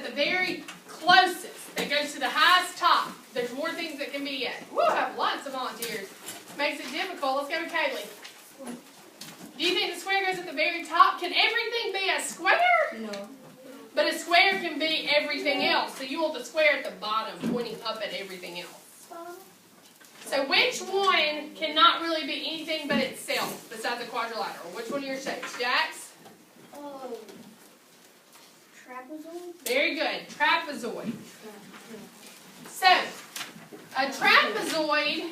the very closest, that goes to the highest top. There's more things that can be at. Woo, I have lots of volunteers. Makes it difficult. Let's go to Kaylee. Do you think the square goes at the very top? Can everything be a square? No. But a square can be everything else. So you want the square at the bottom, pointing up at everything else. So which one cannot really be anything but itself besides a quadrilateral? Which one are your shapes? Jax? Oh. Trapezoid? Very good. Trapezoid. So, a trapezoid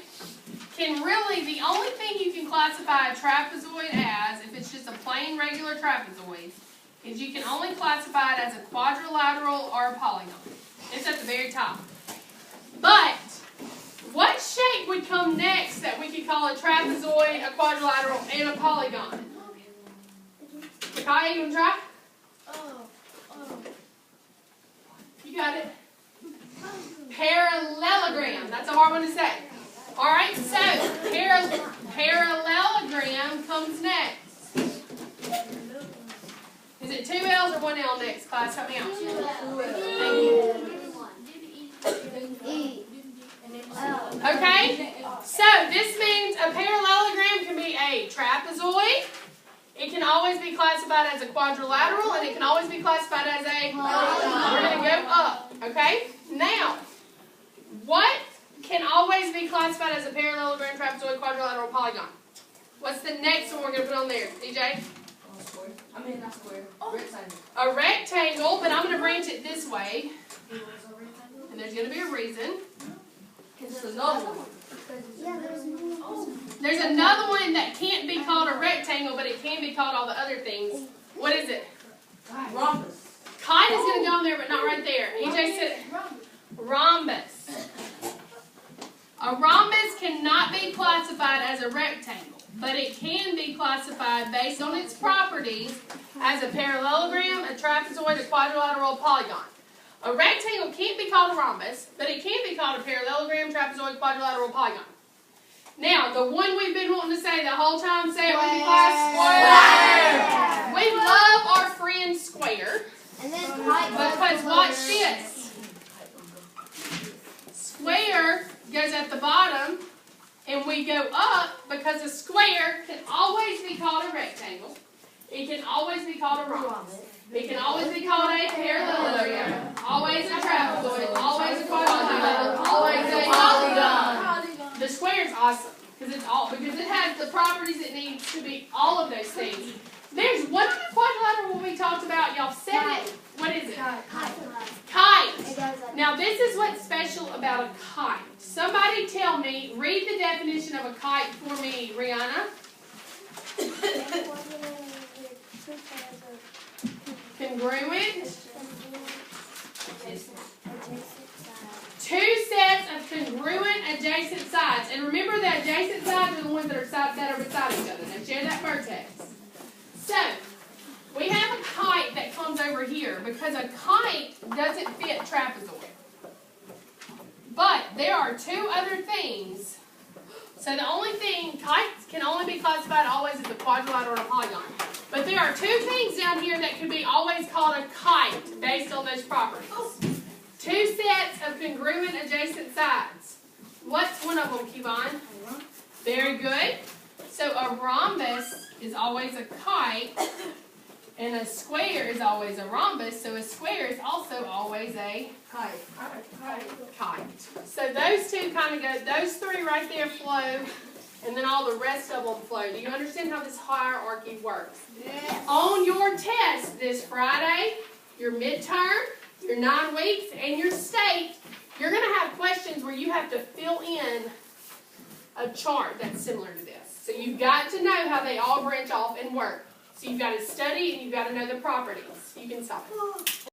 can really, the only thing you can classify a trapezoid as, if it's just a plain regular trapezoid, is you can only classify it as a quadrilateral or a polygon. It's at the very top. But, what shape would come next that we could call a trapezoid, a quadrilateral, and a polygon? Kai, you want to try? You got it? Parallelogram. That's a hard one to say. Alright, so parallelogram comes next. Is it 2 L's or 1 L next, class? Help me out. Okay, so this means a parallelogram can be a trapezoid. It can always be classified as a quadrilateral, and it can always be classified as a polygon. We're going to go up, okay? Now, what can always be classified as a parallelogram, trapezoid, quadrilateral, polygon? What's the next one we're going to put on there, DJ? Square. I mean, not square. Rectangle. A rectangle, but I'm going to branch it this way. And there's going to be a reason. There's another one. Yeah, there's no. There's another one that can't be called a rectangle, but it can be called all the other things. What is it? Rhombus. Kite is going to go on there, but not right there. EJ said rhombus. A rhombus cannot be classified as a rectangle, but it can be classified based on its properties as a parallelogram, a trapezoid, a quadrilateral, a polygon. A rectangle can't be called a rhombus, but it can be called a parallelogram, trapezoid, quadrilateral, polygon. Now, the one we've been wanting to say the whole time, say it with me, class. Square. We love our friend square. And then Because watch this. Square goes at the bottom, and we go up because a square can always be called a rectangle. It can always be called a rhombus. It can always be called a parallelogram. Always a trapezoid. Always a quadrilateral. Always a polygon. The square is awesome because it has the properties it needs to be all of those things. There's one other quadrilateral we talked about. Y'all said it. What is it? Kite. Now this is what's special about a kite. Somebody tell me, read the definition of a kite for me, Rihanna. Congruent. 2 sets of congruent adjacent sides. And remember that adjacent sides are the ones that are beside each other. They share that vertex. So, we have a kite that comes over here because a kite doesn't fit trapezoid. But there are 2 other things. So the only thing, kites can only be classified always as a quadrilateral or a polygon. But there are 2 things down here that could be always called a kite based on those properties. 2 sets of congruent adjacent sides. What's one of them, Kevon? Very good. So a rhombus is always a kite, and a square is always a rhombus, so a square is also always a kite. So those 2 kind of go, those 3 right there flow, and then all the rest of them flow. Do you understand how this hierarchy works? Yes. On your test this Friday, your midterm, your 9 weeks, and your state, you're going to have questions where you have to fill in a chart that's similar to this. So you've got to know how they all branch off and work. So you've got to study and you've got to know the properties. You can stop it.